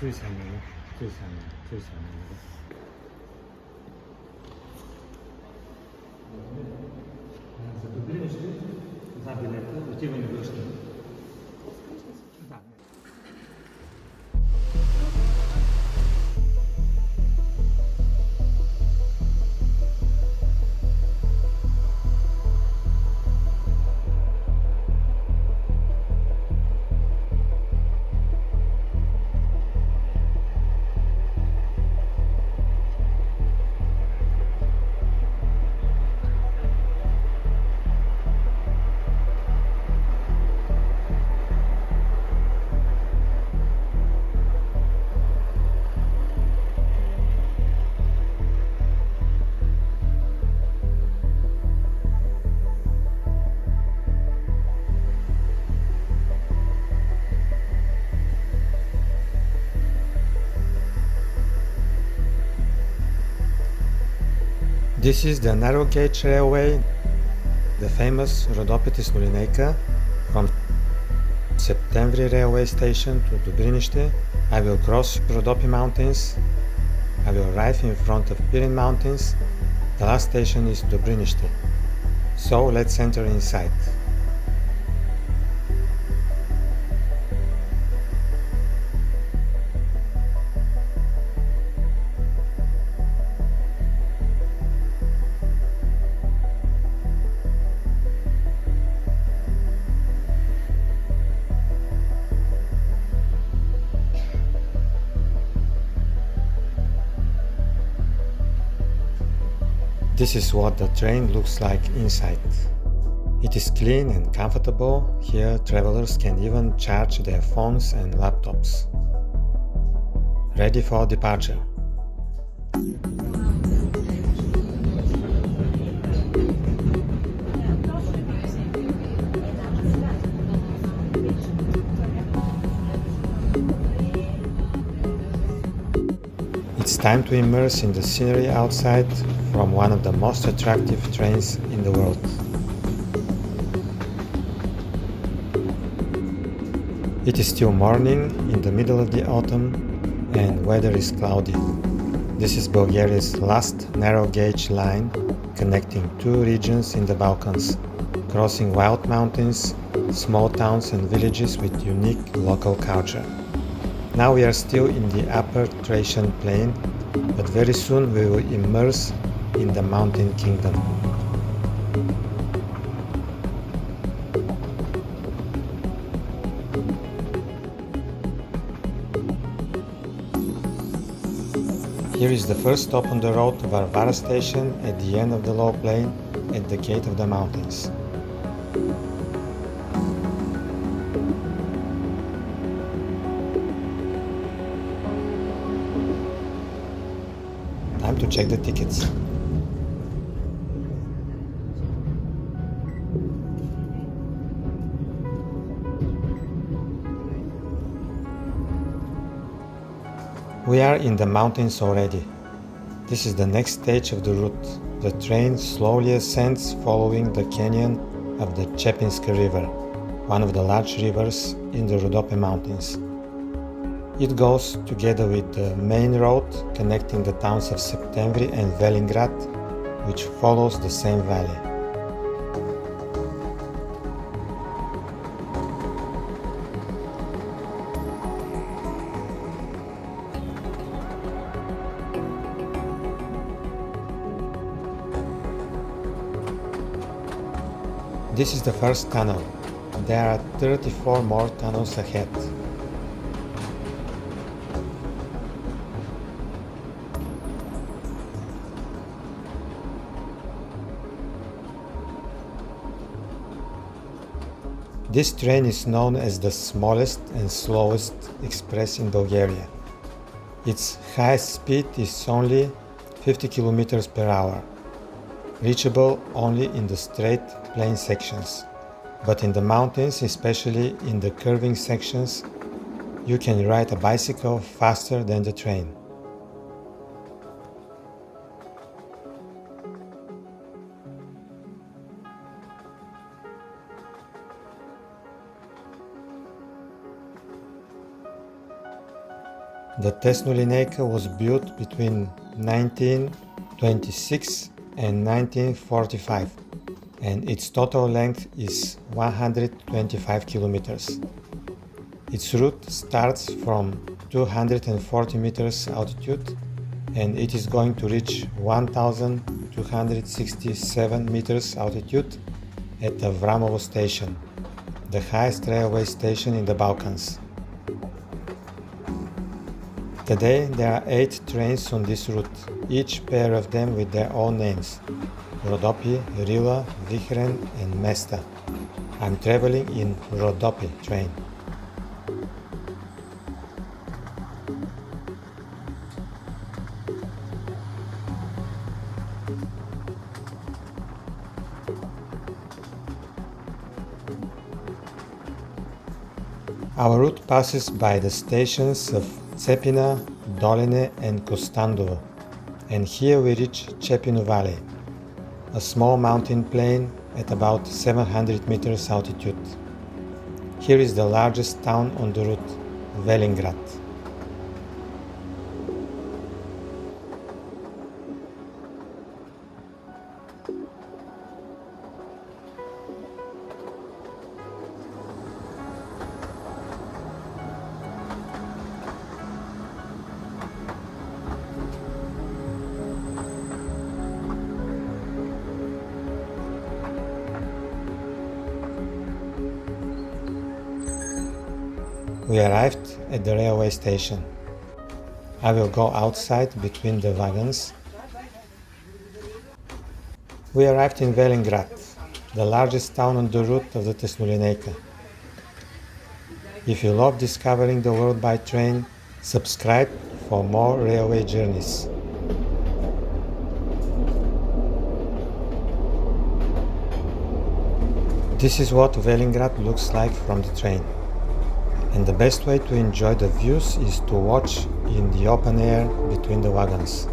最下面的。За Dobrinishte, за билета, отиване връщане. Да. This is the narrow gauge railway, the famous Rhodope Tesnolineika, from Septemvri railway station to Dobrinishte. I will cross Rhodope mountains. I will arrive in front of Pirin mountains. The last station is Dobrinishte. So let's enter inside. This is what the train looks like inside. It is clean and comfortable. Here travelers can even charge their phones and laptops. Ready for departure. It's time to immerse in the scenery outside from one of the most attractive trains in the world. It is still morning in the middle of the autumn and weather is cloudy. This is Bulgaria's last narrow gauge line connecting two regions in the Balkans, crossing wild mountains, small towns and villages with unique local culture. Now we are still in the upper Thracian plain, but very soon we will immerse in the mountain kingdom. Here is the first stop on the road to Varvara station at the end of the low plain at the gate of the mountains. Time to check the tickets. We are in the mountains already. This is the next stage of the route. The train slowly ascends following the canyon of the Chepinska River, one of the large rivers in the Rhodope mountains. It goes together with the main road connecting the towns of Septemvri and Velingrad, which follows the same valley. This is the first tunnel. There are 34 more tunnels ahead. This train is known as the smallest and slowest express in Bulgaria. Its highest speed is only 50 km per hour, reachable only in the straight plain sections. But in the mountains, especially in the curving sections, you can ride a bicycle faster than the train. The Tesnolineika was built between 1926 and 1945, and its total length is 125 kilometers. Its route starts from 240 meters altitude, and it is going to reach 1267 meters altitude at Avramovo station, the highest railway station in the Balkans. Today there are 8 trains on this route, each pair of them with their own names: Rhodope, Rila, Vihren and Mesta. I'm traveling in Rhodope train. Our route passes by the stations of Tsvetino, Doline and Kostandovo, and here we reach Tsvetino Valley, a small mountain plain at about 700 meters altitude. Here is the largest town on the route, Velingrad. We arrived at the railway station. I will go outside between the wagons. We arrived in Velingrad, the largest town on the route of the Tesnolineika. If you love discovering the world by train, subscribe for more railway journeys. This is what Velingrad looks like from the train. And the best way to enjoy the views is to watch in the open air between the wagons.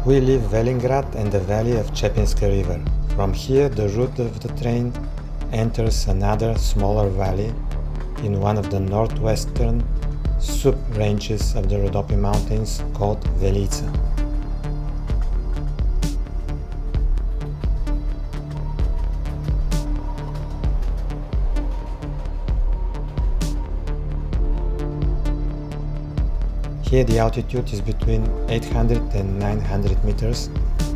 We leave Velingrad and the valley of Chepinska river. From here the route of the train enters another smaller valley in one of the northwestern sub-ranges of the Rhodope mountains called Belitsa. Here the altitude is between 800 and 900 meters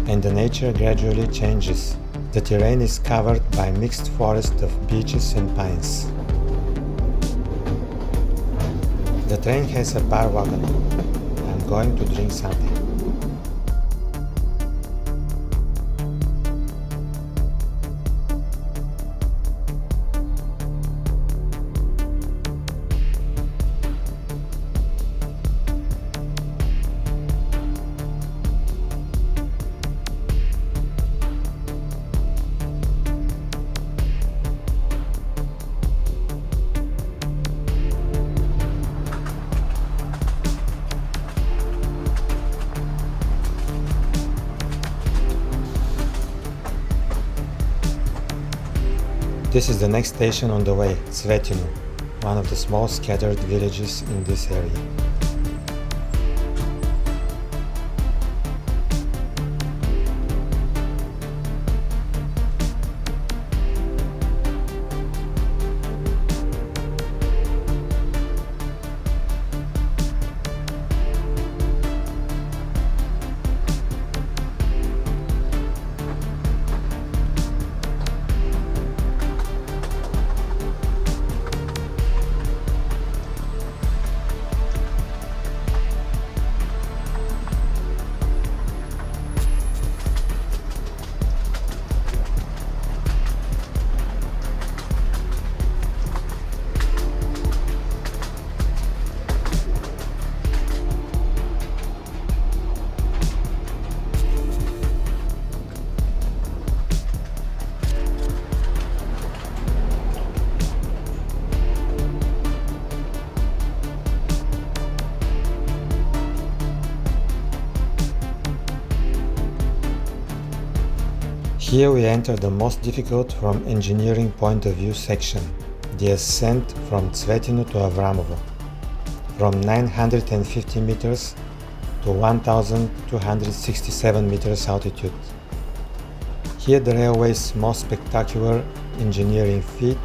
and the nature gradually changes. The terrain is covered by mixed forest of beeches and pines. The train has a bar wagon. I'm going to drink something. This is the next station on the way, Tsvetino, one of the small scattered villages in this area. Here we enter the most difficult from engineering point of view section, the ascent from Tsvetino to Avramovo, from 950 meters to 1267 meters altitude. Here the railway's most spectacular engineering feat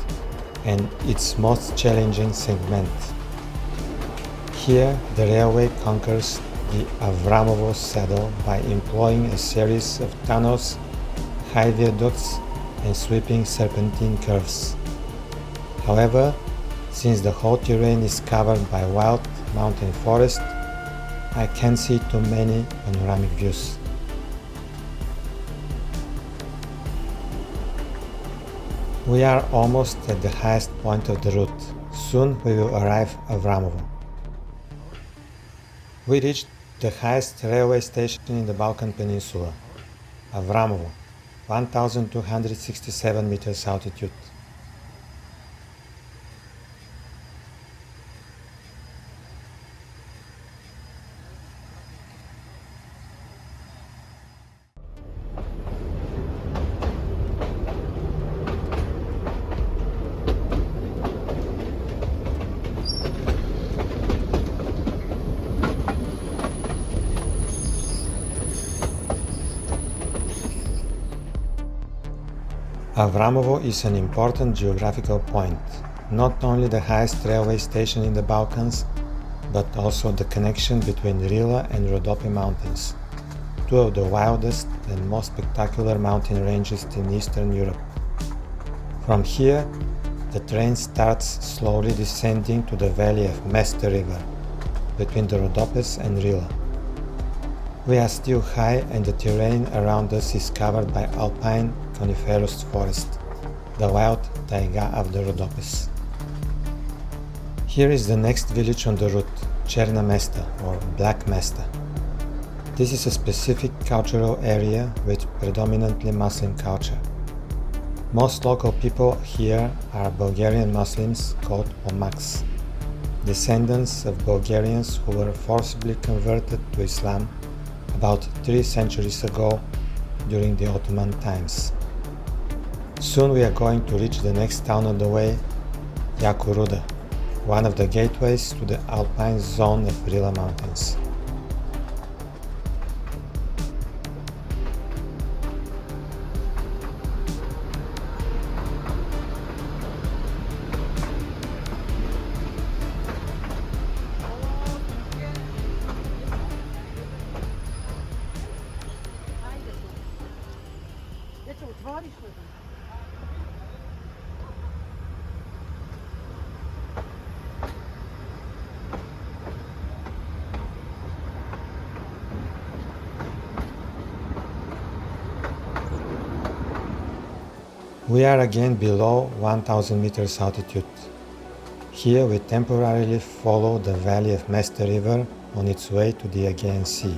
and its most challenging segment. Here the railway conquers the Avramovo saddle by employing a series of tunnels, high viaducts and sweeping serpentine curves. However, since the whole terrain is covered by wild mountain forest, I can't see too many panoramic views. We are almost at the highest point of the route. Soon we will arrive at Avramovo. We reached the highest railway station in the Balkan Peninsula, Avramovo, 1267 meters altitude. Avramovo is an important geographical point, not only the highest railway station in the Balkans, but also the connection between Rila and Rhodope mountains, two of the wildest and most spectacular mountain ranges in Eastern Europe. From here, the train starts slowly descending to the valley of Mesta river, between the Rhodopes and Rila. We are still high and the terrain around us is covered by alpine coniferous forest, the wild taiga of the Rhodopes. Here is the next village on the route, Cherna Mesta or Black Mesta. This is a specific cultural area with predominantly Muslim culture. Most local people here are Bulgarian Muslims called Pomaks, descendants of Bulgarians who were forcibly converted to Islam about 3 centuries ago during the Ottoman times. Soon we are going to reach the next town on the way, Yakoruda, one of the gateways to the alpine zone of Rila Mountains. We are again below 1000 meters altitude. Here we temporarily follow the valley of Mesta river on its way to the Aegean Sea.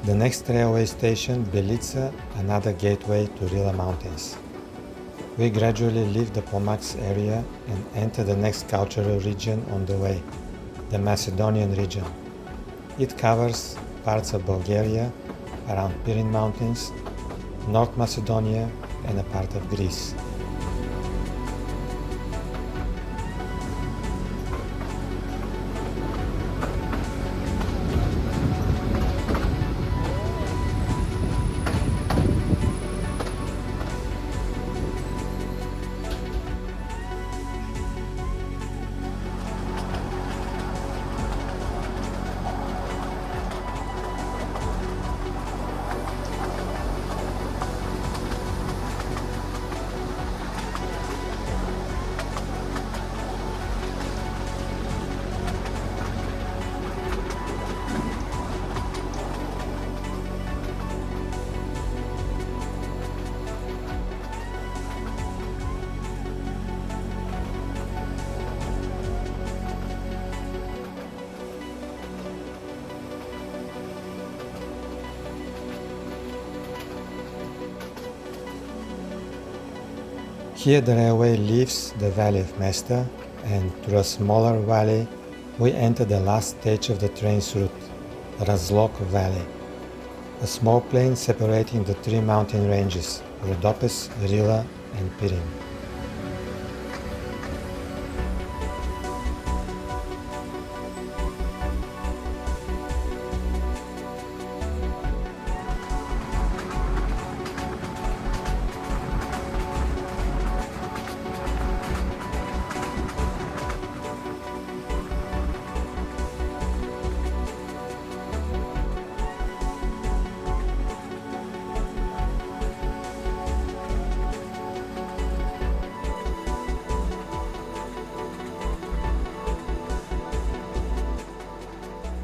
The next railway station, Belitsa, another gateway to Rila Mountains. We gradually leave the Pomaks area and enter the next cultural region on the way, the Macedonian region. It covers parts of Bulgaria, around Pirin Mountains, North Macedonia and a part of Greece. Here the railway leaves the valley of Mesta, and through a smaller valley we enter the last stage of the train's route, the Razlog valley, a small plain separating the three mountain ranges, Rhodopes, Rila and Pirin.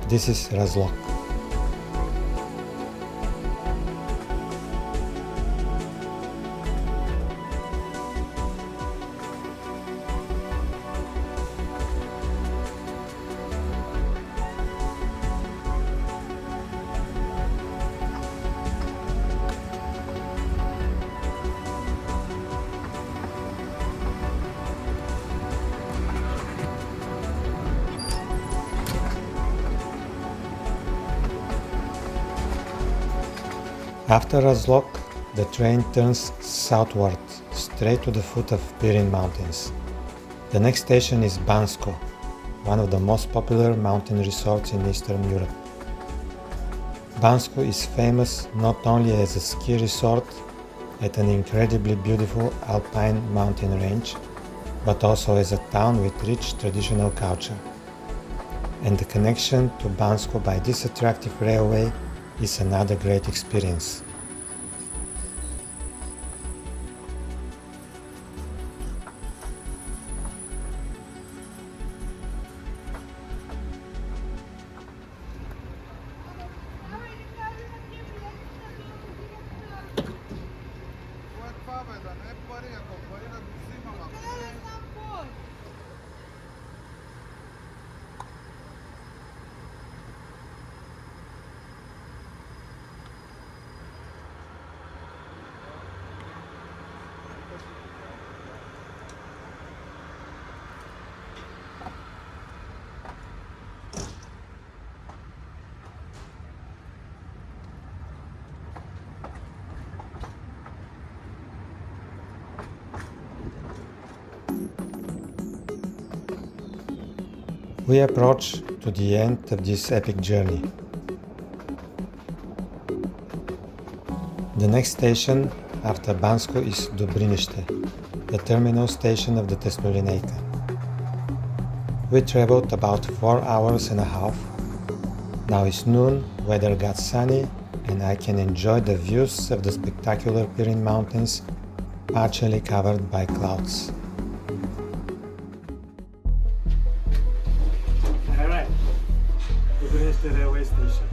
This is Razlog. After Razlog, the train turns southward, straight to the foot of Pirin Mountains. The next station is Bansko, one of the most popular mountain resorts in Eastern Europe. Bansko is famous not only as a ski resort at an incredibly beautiful alpine mountain range, but also as a town with rich traditional culture. And the connection to Bansko by this attractive railway is another great experience. We approach to the end of this epic journey. The next station after Bansko is Dobrinishte, the terminal station of the Tesnolineika. We traveled about 4 hours and a half. Now it's noon, weather got sunny, and I can enjoy the views of the spectacular Pirin Mountains, partially covered by clouds. Alright, Dobrinishte railway station.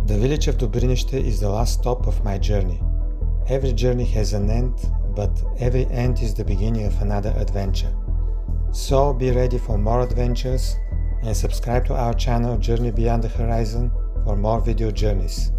The village of Dobrinishte is the last stop of my journey. Every journey has an end, but every end is the beginning of another adventure. So be ready for more adventures and subscribe to our channel Journey Beyond the Horizon for more video journeys.